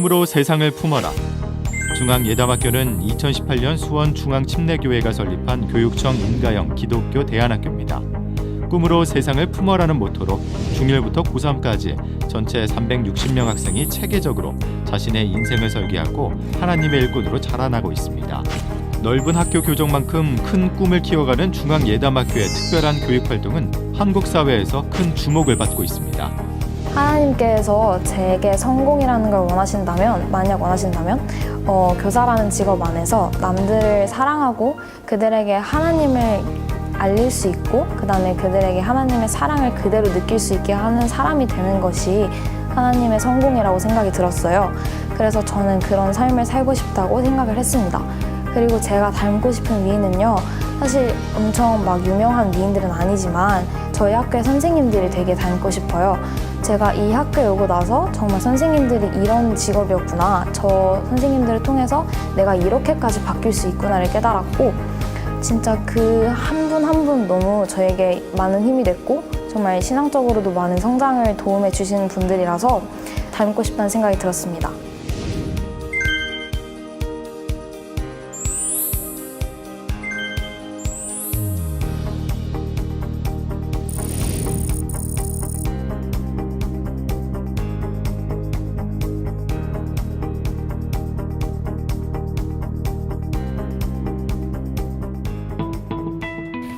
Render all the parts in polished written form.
꿈으로 세상을 품어라. 중앙예담학교는 2018년 수원 중앙침례교회가 설립한 교육청 인가형 기독교 대안학교입니다. 꿈으로 세상을 품어라는 모토로 중1부터 고3까지 전체 360명 학생이 체계적으로 자신의 인생을 설계하고 하나님의 일꾼으로 자라나고 있습니다. 넓은 학교 교정만큼 큰 꿈을 키워가는 중앙예담학교의 특별한 교육활동은 한국 사회에서 큰 주목을 받고 있습니다. 하나님께서 제게 성공이라는 걸 만약 원하신다면 교사라는 직업 안에서 남들을 사랑하고 그들에게 하나님을 알릴 수 있고 그다음에 그들에게 하나님의 사랑을 그대로 느낄 수 있게 하는 사람이 되는 것이 하나님의 성공이라고 생각이 들었어요. 그래서 저는 그런 삶을 살고 싶다고 생각을 했습니다. 그리고 제가 닮고 싶은 미인은요, 사실 엄청 막 유명한 미인들은 아니지만 저희 학교의 선생님들이 되게 닮고 싶어요. 제가 이 학교에 오고 나서 정말 선생님들이 이런 직업이었구나, 저 선생님들을 통해서 내가 이렇게까지 바뀔 수 있구나를 깨달았고, 진짜 그 한 분 한 분 너무 저에게 많은 힘이 됐고 정말 신앙적으로도 많은 성장을 도움해 주시는 분들이라서 닮고 싶다는 생각이 들었습니다.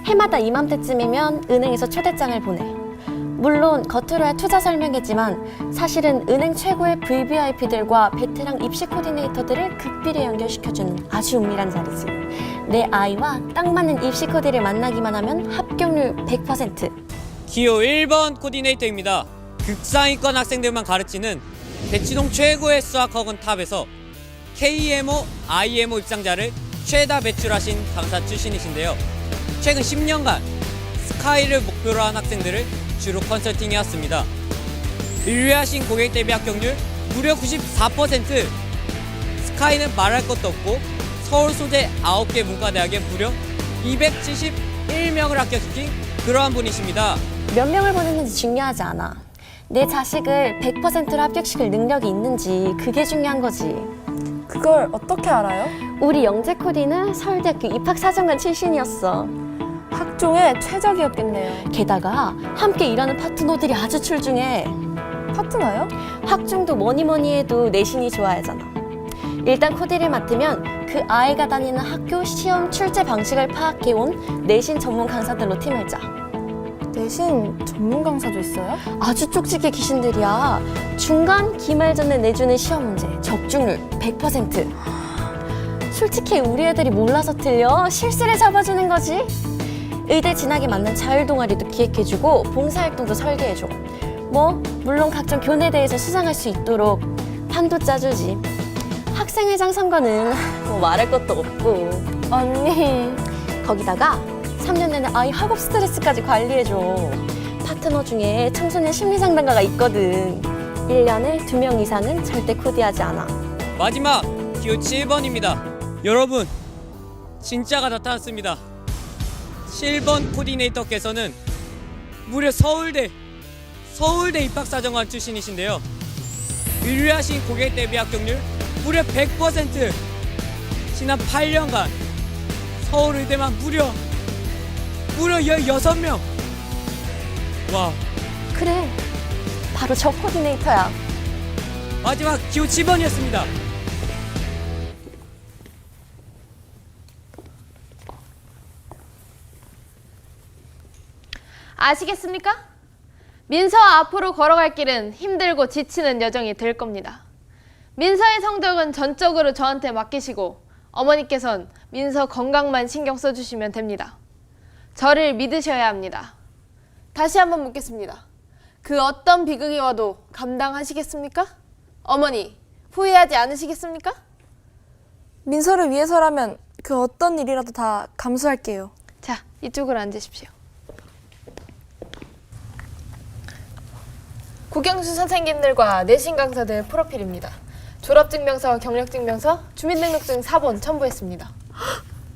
해마다 이맘때쯤이면 은행에서 초대장을 보내. 물론 겉으로야 투자 설명이지만 사실은 은행 최고의 VVIP들과 베테랑 입시 코디네이터들을 극비리 연결시켜주는 아주 은밀한 자리지. 내 아이와 딱 맞는 입시 코디를 만나기만 하면 합격률 100%. 기호 1번 코디네이터입니다. 극상위권 학생들만 가르치는 대치동 최고의 수학학원 탑에서 KMO, IMO 입상자를 최다 배출하신 강사 출신이신데요. 최근 10년간 스카이를 목표로 한 학생들을 주로 컨설팅해왔습니다. 의뢰하신 고객 대비 합격률 무려 94%! 스카이는 말할 것도 없고 서울 소재 9개 문과대학에 무려 271명을 합격시킨 그러한 분이십니다. 몇 명을 보냈는지 중요하지 않아. 내 자식을 100%로 합격시킬 능력이 있는지 그게 중요한 거지. 그걸 어떻게 알아요? 우리 영재 코디는 서울대학교 입학사정관 출신이었어. 학종의 최적이었겠네요. 게다가 함께 일하는 파트너들이 아주 출중해. 파트너요? 학종도 뭐니 해도 내신이 좋아야 하잖아. 일단 코디를 맡으면 그 아이가 다니는 학교 시험 출제 방식을 파악해온 내신 전문 강사들로 팀을 짜. 내신 전문 강사도 있어요? 아주 쪽지게 귀신들이야. 중간, 기말 전에 내주는 시험 문제 적중률 100%. 솔직히 우리 애들이 몰라서 틀려 실수를 잡아주는 거지. 의대 진학에 맞는 자율동아리도 기획해주고 봉사활동도 설계해줘. 물론 각종 교내대회에서 수상할 수 있도록 판도 짜주지. 학생회장 선거는 말할 것도 없고. 언니, 거기다가 3년 내내 아이 학업 스트레스까지 관리해줘. 파트너 중에 청소년 심리상담가가 있거든. 1년에 2명 이상은 절대 코디하지 않아. 마지막 기호 7번입니다. 여러분, 진짜가 나타났습니다. 7번 코디네이터께서는 무려 서울대 입학사정관 출신이신데요. 의뢰하신 고객 대비 합격률 무려 100%! 지난 8년간 서울의대만 무려 16명! 와. 그래, 바로 저 코디네이터야. 마지막 기호 7번이었습니다. 아시겠습니까? 민서와 앞으로 걸어갈 길은 힘들고 지치는 여정이 될 겁니다. 민서의 성적은 전적으로 저한테 맡기시고 어머니께선 민서 건강만 신경 써주시면 됩니다. 저를 믿으셔야 합니다. 다시 한번 묻겠습니다. 그 어떤 비극이 와도 감당하시겠습니까? 어머니, 후회하지 않으시겠습니까? 민서를 위해서라면 그 어떤 일이라도 다 감수할게요. 자, 이쪽으로 앉으십시오. 국영수 선생님들과 내신 강사들 프로필입니다. 졸업증명서, 경력증명서, 주민등록증 4본 첨부했습니다.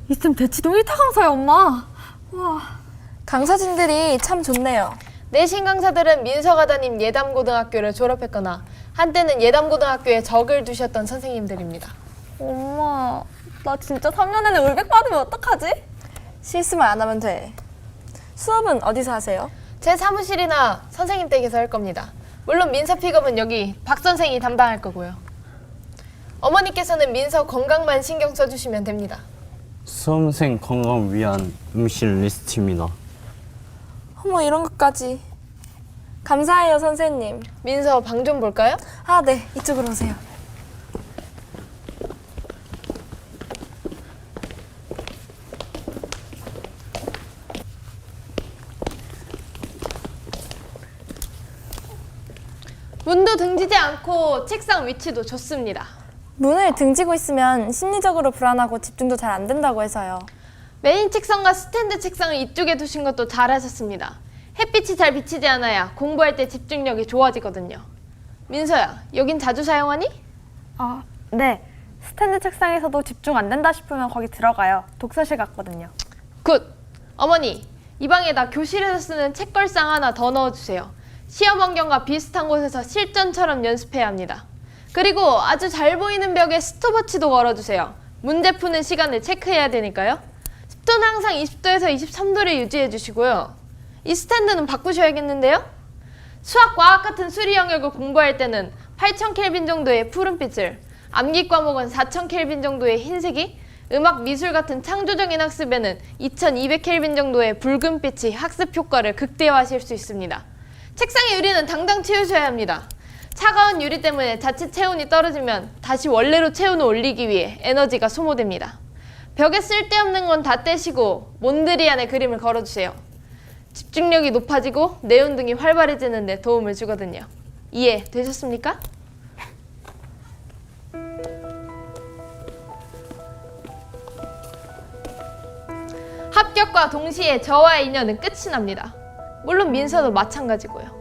이쌤 대치동 1타 강사야, 엄마. 와. 강사진들이 참 좋네요. 내신 강사들은 민서가 다닌 예담고등학교를 졸업했거나 한때는 예담고등학교에 적을 두셨던 선생님들입니다. 엄마, 나 진짜 3년 내내 울백 받으면 어떡하지? 실수만 안 하면 돼. 수업은 어디서 하세요? 제 사무실이나 선생님 댁에서 할 겁니다. 물론 민서 픽업은 여기 박 선생이 담당할 거고요. 어머니께서는 민서 건강만 신경 써주시면 됩니다. 수험생 건강을 위한 음식 리스트입니다. 어머, 이런 것까지. 감사해요, 선생님. 민서 방 좀 볼까요? 아, 네. 이쪽으로 오세요. 문도 등지지 않고 책상 위치도 좋습니다. 문을 등지고 있으면 심리적으로 불안하고 집중도 잘 안 된다고 해서요. 메인 책상과 스탠드 책상을 이쪽에 두신 것도 잘하셨습니다. 햇빛이 잘 비치지 않아야 공부할 때 집중력이 좋아지거든요. 민서야, 여긴 자주 사용하니? 아, 네. 스탠드 책상에서도 집중 안 된다 싶으면 거기 들어가요. 독서실 같거든요. 굿! 어머니, 이 방에다 교실에서 쓰는 책걸상 하나 더 넣어주세요. 시험 환경과 비슷한 곳에서 실전처럼 연습해야 합니다. 그리고 아주 잘 보이는 벽에 스톱워치도 걸어주세요. 문제 푸는 시간을 체크해야 되니까요. 습도는 항상 20도에서 23도를 유지해 주시고요. 이 스탠드는 바꾸셔야겠는데요. 수학, 과학 같은 수리 영역을 공부할 때는 8000켈빈 정도의 푸른빛을, 암기 과목은 4000켈빈 정도의 흰색이, 음악, 미술 같은 창조적인 학습에는 2200켈빈 정도의 붉은빛이 학습 효과를 극대화하실 수 있습니다. 책상의 유리는 당당 치우셔야 합니다. 차가운 유리 때문에 자칫 체온이 떨어지면 다시 원래로 체온을 올리기 위해 에너지가 소모됩니다. 벽에 쓸데없는 건 다 떼시고 몬드리안의 그림을 걸어주세요. 집중력이 높아지고 뇌운동이 활발해지는 데 도움을 주거든요. 이해되셨습니까? 합격과 동시에 저와의 인연은 끝이 납니다. 물론 민서도 마찬가지고요.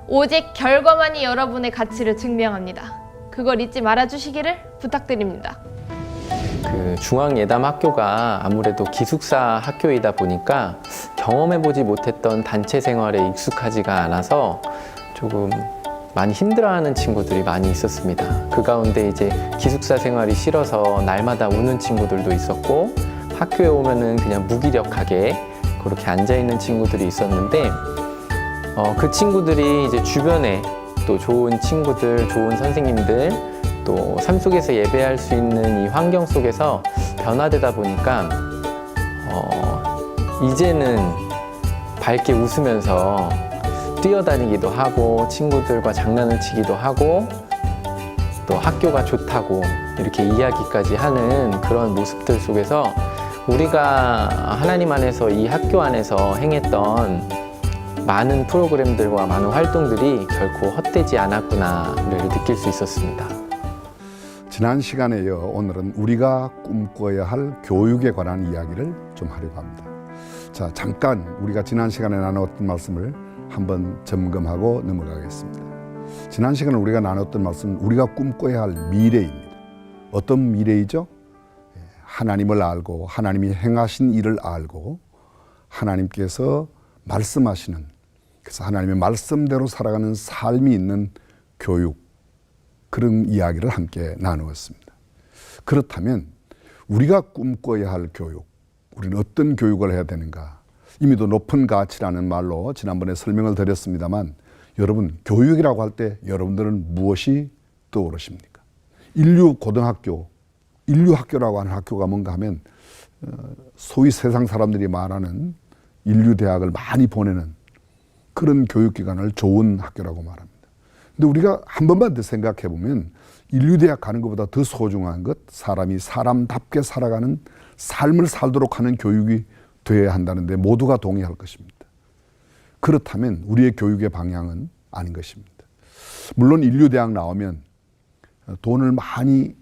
오직 결과만이 여러분의 가치를 증명합니다. 그걸 잊지 말아주시기를 부탁드립니다. 그 중앙예담학교가 아무래도 기숙사 학교이다 보니까 경험해보지 못했던 단체 생활에 익숙하지가 않아서 조금 많이 힘들어하는 친구들이 많이 있었습니다. 그 가운데 이제 기숙사 생활이 싫어서 날마다 우는 친구들도 있었고, 학교에 오면은 그냥 무기력하게 그렇게 앉아있는 친구들이 있었는데, 그 친구들이 이제 주변에 또 좋은 친구들, 좋은 선생님들, 또 삶 속에서 예배할 수 있는 이 환경 속에서 변화되다 보니까 이제는 밝게 웃으면서 뛰어다니기도 하고 친구들과 장난을 치기도 하고 또 학교가 좋다고 이렇게 이야기까지 하는 그런 모습들 속에서 우리가 하나님 안에서 이 학교 안에서 행했던 많은 프로그램들과 많은 활동들이 결코 헛되지 않았구나를 느낄 수 있었습니다. 지난 시간에 이어 오늘은 우리가 꿈꿔야 할 교육에 관한 이야기를 좀 하려고 합니다. 자, 잠깐 우리가 지난 시간에 나눴던 말씀을 한번 점검하고 넘어가겠습니다. 지난 시간에 우리가 나눴던 말씀은 우리가 꿈꿔야 할 미래입니다. 어떤 미래이죠? 하나님을 알고 하나님이 행하신 일을 알고 하나님께서 말씀하시는, 그래서 하나님의 말씀대로 살아가는 삶이 있는 교육, 그런 이야기를 함께 나누었습니다. 그렇다면 우리가 꿈꿔야 할 교육, 우리는 어떤 교육을 해야 되는가? 이미도 높은 가치라는 말로 지난번에 설명을 드렸습니다만, 여러분 교육이라고 할 때 여러분들은 무엇이 떠오르십니까? 인류 고등학교, 인류 학교라고 하는 학교가 뭔가 하면 소위 세상 사람들이 말하는 인류 대학을 많이 보내는 그런 교육기관을 좋은 학교라고 말합니다. 근데 우리가 한 번만 더 생각해 보면 인류 대학 가는 것보다 더 소중한 것, 사람이 사람답게 살아가는 삶을 살도록 하는 교육이 되어야 한다는데 모두가 동의할 것입니다. 그렇다면 우리의 교육의 방향은 아닌 것입니다. 물론 인류 대학 나오면 돈을 많이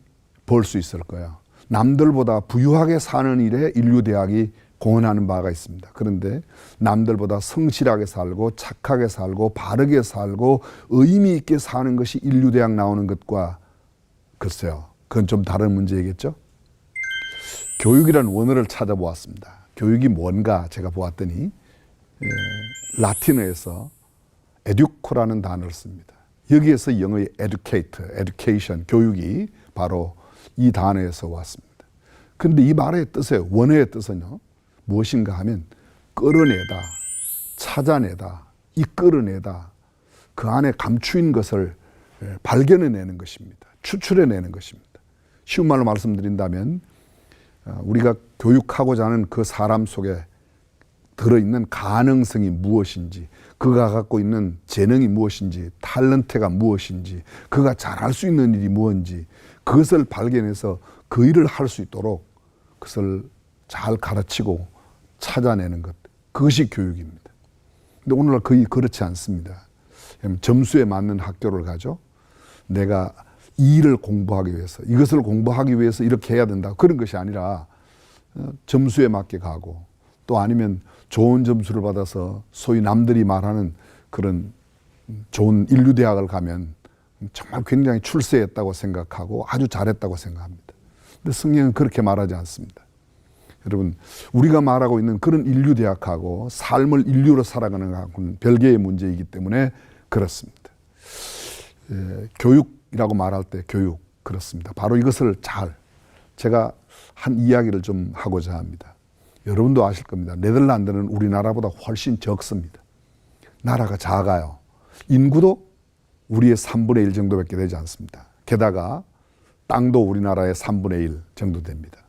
벌 수 있을 거야. 남들보다 부유하게 사는 일에 인류 대학이 공헌하는 바가 있습니다. 그런데 남들보다 성실하게 살고 착하게 살고 바르게 살고 의미 있게 사는 것이 인류 대학 나오는 것과, 글쎄요, 그건 좀 다른 문제이겠죠? 교육이라는 원어를 찾아보았습니다. 교육이 뭔가 제가 보았더니 라틴어에서 에듀코라는 단어를 씁니다. 여기에서 영어의 education, 교육이 바로 이 단어에서 왔습니다. 그런데 이 말의 뜻의 원어의 뜻은요, 무엇인가 하면 끌어내다, 찾아내다, 이끌어내다, 그 안에 감추인 것을 발견해내는 것입니다. 추출해내는 것입니다. 쉬운 말로 말씀드린다면 우리가 교육하고자 하는 그 사람 속에 들어있는 가능성이 무엇인지, 그가 갖고 있는 재능이 무엇인지, 탤런트가 무엇인지, 그가 잘할 수 있는 일이 무엇인지, 그것을 발견해서 그 일을 할 수 있도록 그것을 잘 가르치고 찾아내는 것, 그것이 교육입니다. 근데 오늘날 거의 그렇지 않습니다. 점수에 맞는 학교를 가죠. 내가 이 일을 공부하기 위해서, 이것을 공부하기 위해서 이렇게 해야 된다, 그런 것이 아니라 점수에 맞게 가고, 또 아니면 좋은 점수를 받아서 소위 남들이 말하는 그런 좋은 인류대학을 가면 정말 굉장히 출세했다고 생각하고 아주 잘했다고 생각합니다. 근데 성경은 그렇게 말하지 않습니다. 여러분, 우리가 말하고 있는 그런 인류대학하고 삶을 인류로 살아가는 것하고는 별개의 문제이기 때문에 그렇습니다. 교육이라고 말할 때 교육, 그렇습니다. 바로 이것을 제가 한 이야기를 좀 하고자 합니다. 여러분도 아실 겁니다. 네덜란드는 우리나라보다 훨씬 적습니다. 나라가 작아요. 인구도 우리의 3분의 1 정도밖에 되지 않습니다. 게다가 땅도 우리나라의 3분의 1 정도 됩니다.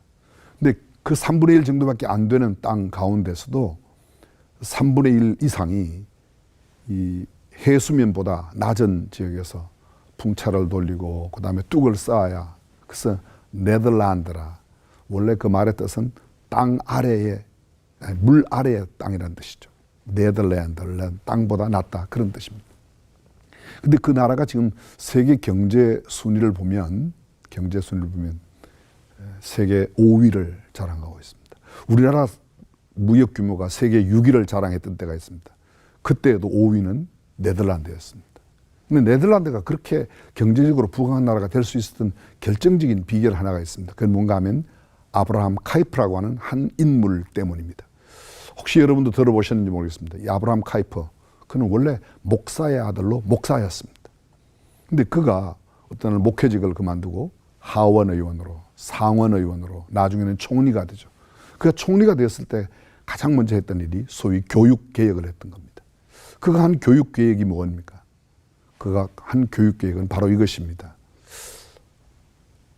근데 그 3분의 1 정도밖에 안 되는 땅 가운데서도 3분의 1 이상이 이 해수면보다 낮은 지역에서 풍차를 돌리고 그 다음에 뚝을 쌓아야, 그래서 네덜란드라, 원래 그 말의 뜻은 땅 아래에, 물 아래의 땅이라는 뜻이죠. 네덜란드, 땅보다 낫다, 그런 뜻입니다. 근데 그 나라가 지금 세계 경제 순위를 보면 세계 5위를 자랑하고 있습니다. 우리나라 무역 규모가 세계 6위를 자랑했던 때가 있습니다. 그때에도 5위는 네덜란드였습니다. 근데 네덜란드가 그렇게 경제적으로 부강한 나라가 될 수 있었던 결정적인 비결 하나가 있습니다. 그건 뭔가 하면 아브라함 카이프라고 하는 한 인물 때문입니다. 혹시 여러분도 들어보셨는지 모르겠습니다. 이 아브라함 카이프, 그는 원래 목사의 아들로 목사였습니다. 근데 그가 어떤 목회직을 그만두고 하원 의원으로, 상원 의원으로, 나중에는 총리가 되죠. 그가 총리가 되었을 때 가장 먼저 했던 일이 소위 교육 개혁을 했던 겁니다. 그가 한 교육 개혁이 뭡니까? 그가 한 교육 개혁은 바로 이것입니다.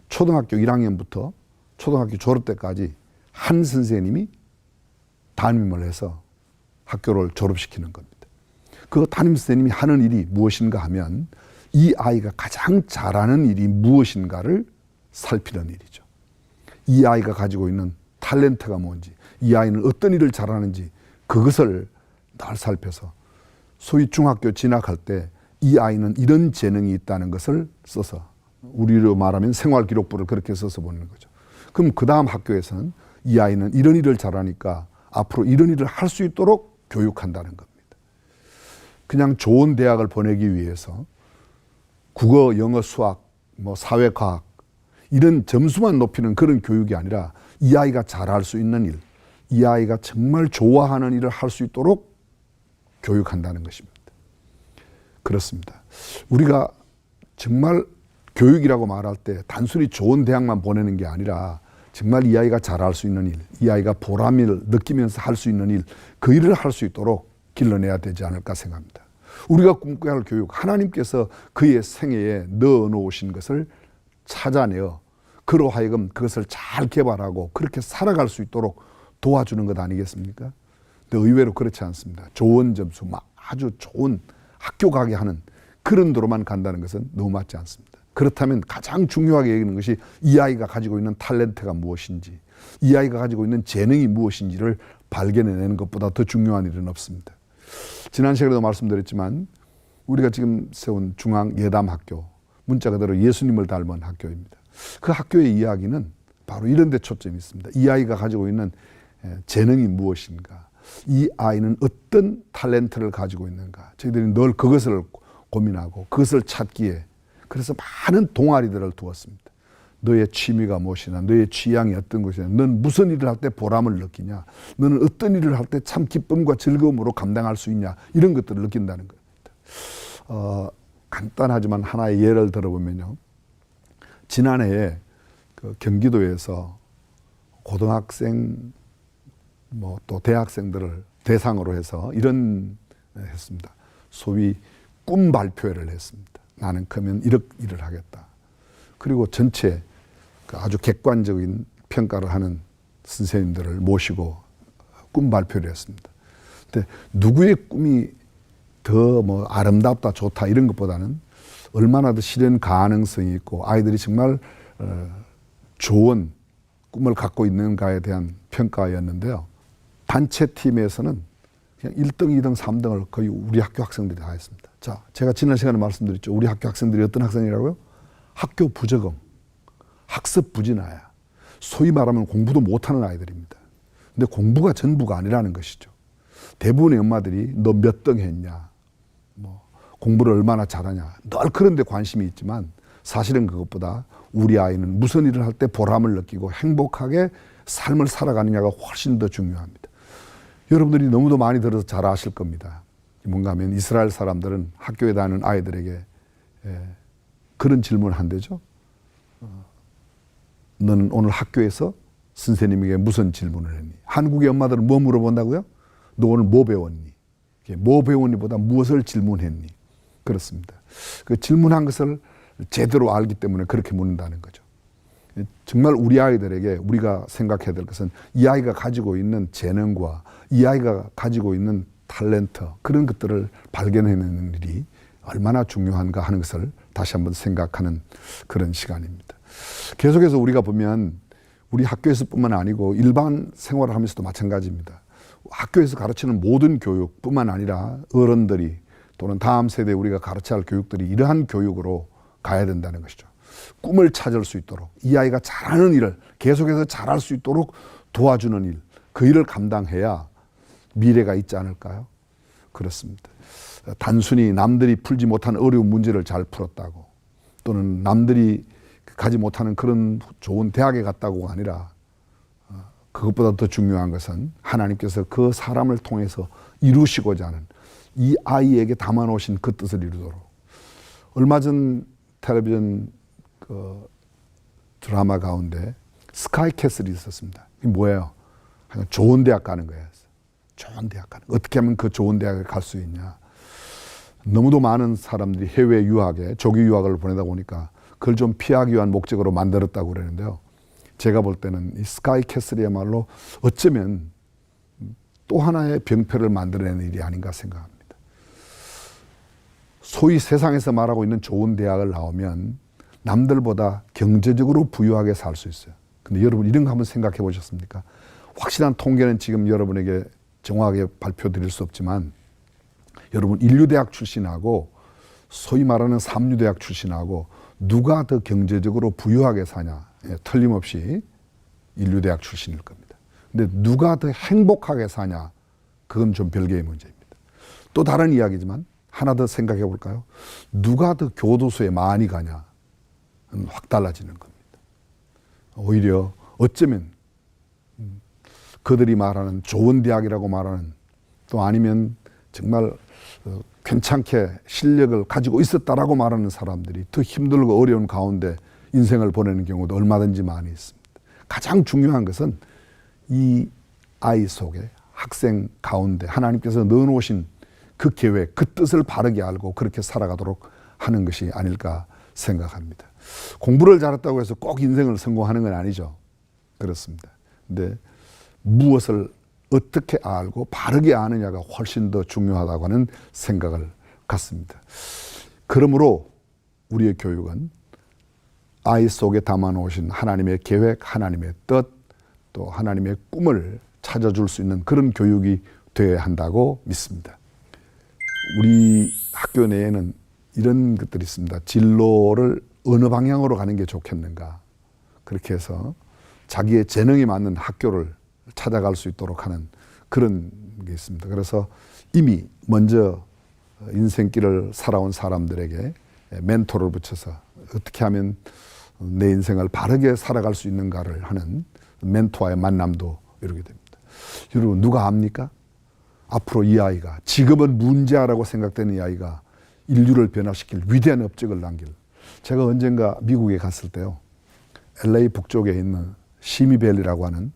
초등학교 1학년부터 초등학교 졸업 때까지 한 선생님이 담임을 해서 학교를 졸업시키는 겁니다. 그 담임 선생님이 하는 일이 무엇인가 하면 이 아이가 가장 잘하는 일이 무엇인가를 살피는 일이죠. 이 아이가 가지고 있는 탤런트가 뭔지, 이 아이는 어떤 일을 잘하는지, 그것을 날 살펴서 소위 중학교 진학할 때 이 아이는 이런 재능이 있다는 것을 써서, 우리로 말하면 생활기록부를 그렇게 써서 보는 거죠. 그럼 그 다음 학교에서는 이 아이는 이런 일을 잘하니까 앞으로 이런 일을 할 수 있도록 교육한다는 겁니다. 그냥 좋은 대학을 보내기 위해서 국어, 영어, 수학, 사회과학 이런 점수만 높이는 그런 교육이 아니라 이 아이가 잘할 수 있는 일, 이 아이가 정말 좋아하는 일을 할 수 있도록 교육한다는 것입니다. 그렇습니다. 우리가 정말 교육이라고 말할 때 단순히 좋은 대학만 보내는 게 아니라 정말 이 아이가 잘할 수 있는 일, 이 아이가 보람을 느끼면서 할 수 있는 일, 그 일을 할 수 있도록 길러내야 되지 않을까 생각합니다. 우리가 꿈꿔야 할 교육, 하나님께서 그의 생애에 넣어놓으신 것을 찾아내어 그로 하여금 그것을 잘 개발하고 그렇게 살아갈 수 있도록 도와주는 것 아니겠습니까? 근데 의외로 그렇지 않습니다. 좋은 점수, 아주 좋은 학교 가게 하는 그런 도로만 간다는 것은 너무 맞지 않습니다. 그렇다면 가장 중요하게 여기는 것이 이 아이가 가지고 있는 탤런트가 무엇인지, 이 아이가 가지고 있는 재능이 무엇인지를 발견해내는 것보다 더 중요한 일은 없습니다. 지난 시간에도 말씀드렸지만 우리가 지금 세운 중앙예담학교, 문자 그대로 예수님을 닮은 학교입니다. 그 학교의 이야기는 바로 이런 데 초점이 있습니다. 이 아이가 가지고 있는 재능이 무엇인가, 이 아이는 어떤 탤런트를 가지고 있는가, 저희들이 늘 그것을 고민하고 그것을 찾기에 그래서 많은 동아리들을 두었습니다. 너의 취미가 무엇이냐, 너의 취향이 어떤 것이냐, 넌 무슨 일을 할 때 보람을 느끼냐, 너는 어떤 일을 할 때 참 기쁨과 즐거움으로 감당할 수 있냐, 이런 것들을 느낀다는 겁니다. 간단하지만 하나의 예를 들어보면요. 지난해에 그 경기도에서 고등학생 또 대학생들을 대상으로 해서 이런 했습니다. 소위 꿈 발표회를 했습니다. 나는 크면 이렇게 일을 하겠다. 그리고 전체 그 아주 객관적인 평가를 하는 선생님들을 모시고 꿈 발표를 했습니다. 근데 누구의 꿈이 더 아름답다, 좋다 이런 것보다는 얼마나 더 실현 가능성이 있고 아이들이 정말 좋은 꿈을 갖고 있는가에 대한 평가였는데요. 단체 팀에서는 그냥 1등, 2등, 3등을 거의 우리 학교 학생들이 다 했습니다. 자, 제가 지난 시간에 말씀드렸죠. 우리 학교 학생들이 어떤 학생이라고요? 학교 부적응, 학습 부진아야. 소위 말하면 공부도 못하는 아이들입니다. 근데 공부가 전부가 아니라는 것이죠. 대부분의 엄마들이 너 몇 등 했냐, 공부를 얼마나 잘하냐, 늘 그런 데 관심이 있지만 사실은 그것보다 우리 아이는 무슨 일을 할 때 보람을 느끼고 행복하게 삶을 살아가느냐가 훨씬 더 중요합니다. 여러분들이 너무도 많이 들어서 잘 아실 겁니다. 뭔가 하면 이스라엘 사람들은 학교에 다니는 아이들에게 그런 질문을 한대죠. 너는 오늘 학교에서 선생님에게 무슨 질문을 했니? 한국의 엄마들은 뭐 물어본다고요? 너 오늘 뭐 배웠니? 뭐 배웠니보다 무엇을 질문했니? 그렇습니다. 그 질문한 것을 제대로 알기 때문에 그렇게 묻는다는 거죠. 정말 우리 아이들에게 우리가 생각해야 될 것은 이 아이가 가지고 있는 재능과 이 아이가 가지고 있는 탤런트, 그런 것들을 발견해내는 일이 얼마나 중요한가 하는 것을 다시 한번 생각하는 그런 시간입니다. 계속해서 우리가 보면 우리 학교에서뿐만 아니고 일반 생활을 하면서도 마찬가지입니다. 학교에서 가르치는 모든 교육뿐만 아니라 어른들이 또는 다음 세대에 우리가 가르쳐야 할 교육들이 이러한 교육으로 가야 된다는 것이죠. 꿈을 찾을 수 있도록, 이 아이가 잘하는 일을 계속해서 잘할 수 있도록 도와주는 일, 그 일을 감당해야 미래가 있지 않을까요? 그렇습니다. 단순히 남들이 풀지 못한 어려운 문제를 잘 풀었다고, 또는 남들이 가지 못하는 그런 좋은 대학에 갔다고가 아니라 그것보다 더 중요한 것은 하나님께서 그 사람을 통해서 이루시고자 하는 이 아이에게 담아놓으신 그 뜻을 이루도록. 얼마 전 텔레비전 그 드라마 가운데 스카이캐슬이 있었습니다. 이게 뭐예요? 그냥 좋은 대학 가는 거예요. 좋은 대학 가는 거. 어떻게 하면 그 좋은 대학에 갈 수 있냐. 너무도 많은 사람들이 해외 유학에 조기 유학을 보내다 보니까 그걸 좀 피하기 위한 목적으로 만들었다고 그러는데요. 제가 볼 때는 이 스카이캐슬이야말로 어쩌면 또 하나의 병폐를 만들어내는 일이 아닌가 생각합니다. 소위 세상에서 말하고 있는 좋은 대학을 나오면 남들보다 경제적으로 부유하게 살 수 있어요. 근데 여러분 이런 거 한번 생각해 보셨습니까? 확실한 통계는 지금 여러분에게 정확하게 발표드릴 수 없지만 여러분 인류대학 출신하고 소위 말하는 삼류대학 출신하고 누가 더 경제적으로 부유하게 사냐? 예, 틀림없이 인류대학 출신일 겁니다. 근데 누가 더 행복하게 사냐? 그건 좀 별개의 문제입니다. 또 다른 이야기지만 하나 더 생각해 볼까요? 누가 더 교도소에 많이 가냐? 확 달라지는 겁니다. 오히려 어쩌면 그들이 말하는 좋은 대학이라고 말하는, 또 아니면 정말 괜찮게 실력을 가지고 있었다라고 말하는 사람들이 더 힘들고 어려운 가운데 인생을 보내는 경우도 얼마든지 많이 있습니다. 가장 중요한 것은 이 아이 속에, 학생 가운데 하나님께서 넣어놓으신 그 계획, 그 뜻을 바르게 알고 그렇게 살아가도록 하는 것이 아닐까 생각합니다. 공부를 잘했다고 해서 꼭 인생을 성공하는 건 아니죠. 그렇습니다. 근데 무엇을 어떻게 알고 바르게 아느냐가 훨씬 더 중요하다고 하는 생각을 갖습니다. 그러므로 우리의 교육은 아이 속에 담아놓으신 하나님의 계획, 하나님의 뜻, 또 하나님의 꿈을 찾아줄 수 있는 그런 교육이 되어야 한다고 믿습니다. 우리 학교 내에는 이런 것들이 있습니다. 진로를 어느 방향으로 가는 게 좋겠는가. 그렇게 해서 자기의 재능에 맞는 학교를 찾아갈 수 있도록 하는 그런 게 있습니다. 그래서 이미 먼저 인생길을 살아온 사람들에게 멘토를 붙여서 어떻게 하면 내 인생을 바르게 살아갈 수 있는가를 하는 멘토와의 만남도 이루게 됩니다. 여러분 누가 압니까? 앞으로 이 아이가 지금은 문제아라고 생각되는 이 아이가 인류를 변화시킬 위대한 업적을 남길. 제가 언젠가 미국에 갔을 때요. LA 북쪽에 있는 시미밸리라고 하는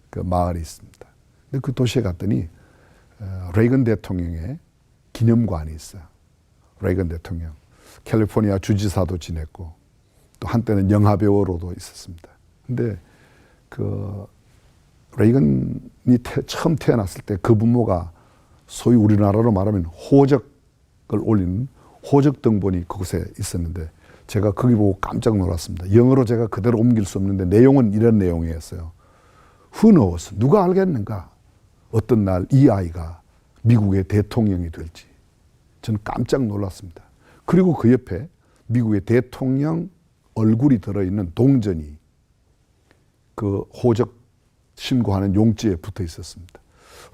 그 마을이 있습니다. 근데 그 도시에 갔더니 레이건 대통령의 기념관이 있어요. 레이건 대통령. 캘리포니아 주지사도 지냈고 또 한때는 영화배우로도 있었습니다. 근데 그 레이건이 처음 태어났을 때 그 부모가 소위 우리나라로 말하면 호적을 올리는 호적 등본이 그곳에 있었는데 제가 거기 보고 깜짝 놀랐습니다. 영어로 제가 그대로 옮길 수 없는데 내용은 이런 내용이었어요. Who knows? 누가 알겠는가? 어떤 날 이 아이가 미국의 대통령이 될지. 저는 깜짝 놀랐습니다. 그리고 그 옆에 미국의 대통령 얼굴이 들어있는 동전이 그 호적 신고하는 용지에 붙어 있었습니다.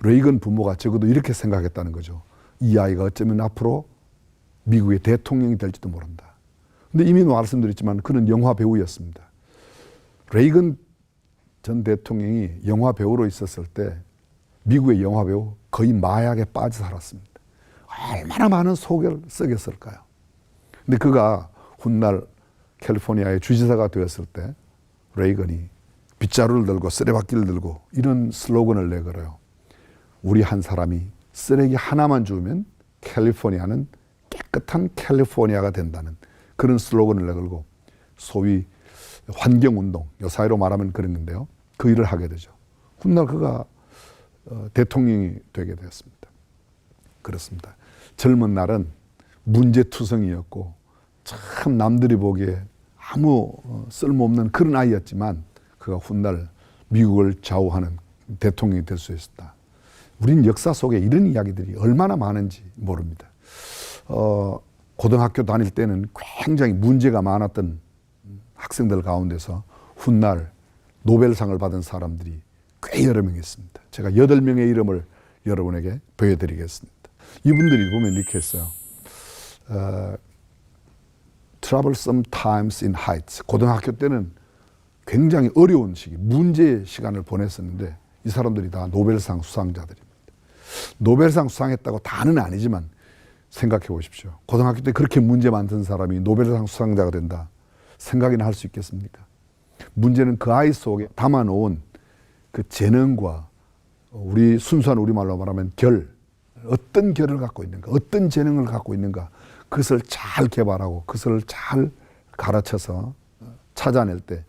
레이건 부모가 적어도 이렇게 생각했다는 거죠. 이 아이가 어쩌면 앞으로 미국의 대통령이 될지도 모른다. 근데 이미 말씀드렸지만 그는 영화 배우였습니다. 레이건 전 대통령이 영화 배우로 있었을 때 미국의 영화 배우 거의 마약에 빠져 살았습니다. 얼마나 많은 속을 썩였을까요? 근데 그가 훗날 캘리포니아의 주지사가 되었을 때 레이건이 빗자루를 들고 쓰레받기를 들고 이런 슬로건을 내걸어요. 우리 한 사람이 쓰레기 하나만 주우면 캘리포니아는 깨끗한 캘리포니아가 된다는 그런 슬로건을 내걸고 소위 환경운동, 요사이로 말하면 그런 건데요. 그 일을 하게 되죠. 훗날 그가 대통령이 되게 되었습니다. 그렇습니다. 젊은 날은 문제투성이었고 참 남들이 보기에 아무 쓸모없는 그런 아이였지만 그가 훗날 미국을 좌우하는 대통령이 될 수 있었다. 우린 역사 속에 이런 이야기들이 얼마나 많은지 모릅니다. 고등학교 다닐 때는 굉장히 문제가 많았던 학생들 가운데서 훗날 노벨상을 받은 사람들이 꽤 여러 명 있습니다. 제가 8명의 이름을 여러분에게 보여드리겠습니다. 이분들이 보면 이렇게 했어요. Troublesome times in heights. 고등학교 때는 굉장히 어려운 시기, 문제의 시간을 보냈었는데 이 사람들이 다 노벨상 수상자들입니다. 노벨상 수상했다고 다는 아니지만 생각해 보십시오. 고등학교 때 그렇게 문제 만든 사람이 노벨상 수상자가 된다. 생각이나 할 수 있겠습니까? 문제는 그 아이 속에 담아놓은 그 재능과 우리 순수한 우리말로 말하면 어떤 결을 갖고 있는가, 어떤 재능을 갖고 있는가, 그것을 잘 개발하고 그것을 잘 가르쳐서 찾아낼 때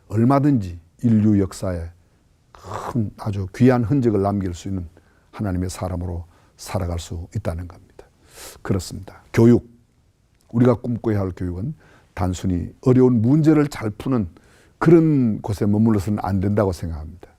얼마든지 인류 역사에 큰 아주 귀한 흔적을 남길 수 있는 하나님의 사람으로 살아갈 수 있다는 겁니다. 그렇습니다. 교육, 우리가 꿈꿔야 할 교육은 단순히 어려운 문제를 잘 푸는 그런 곳에 머물러서는 안 된다고 생각합니다.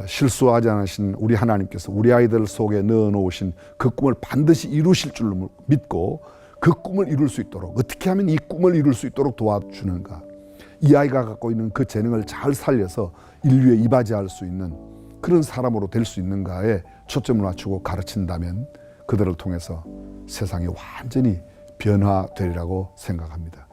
실수하지 않으신 우리 하나님께서 우리 아이들 속에 넣어놓으신 그 꿈을 반드시 이루실 줄로 믿고 그 꿈을 이룰 수 있도록 어떻게 하면 이 꿈을 이룰 수 있도록 도와주는가, 이 아이가 갖고 있는 그 재능을 잘 살려서 인류에 이바지할 수 있는 그런 사람으로 될 수 있는가에 초점을 맞추고 가르친다면 그들을 통해서 세상이 완전히 변화되리라고 생각합니다.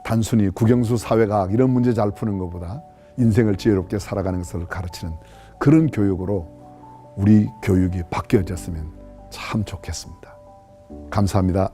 단순히 국영수 사회과학 이런 문제 잘 푸는 것보다 인생을 지혜롭게 살아가는 것을 가르치는 그런 교육으로 우리 교육이 바뀌어졌으면 참 좋겠습니다. 감사합니다.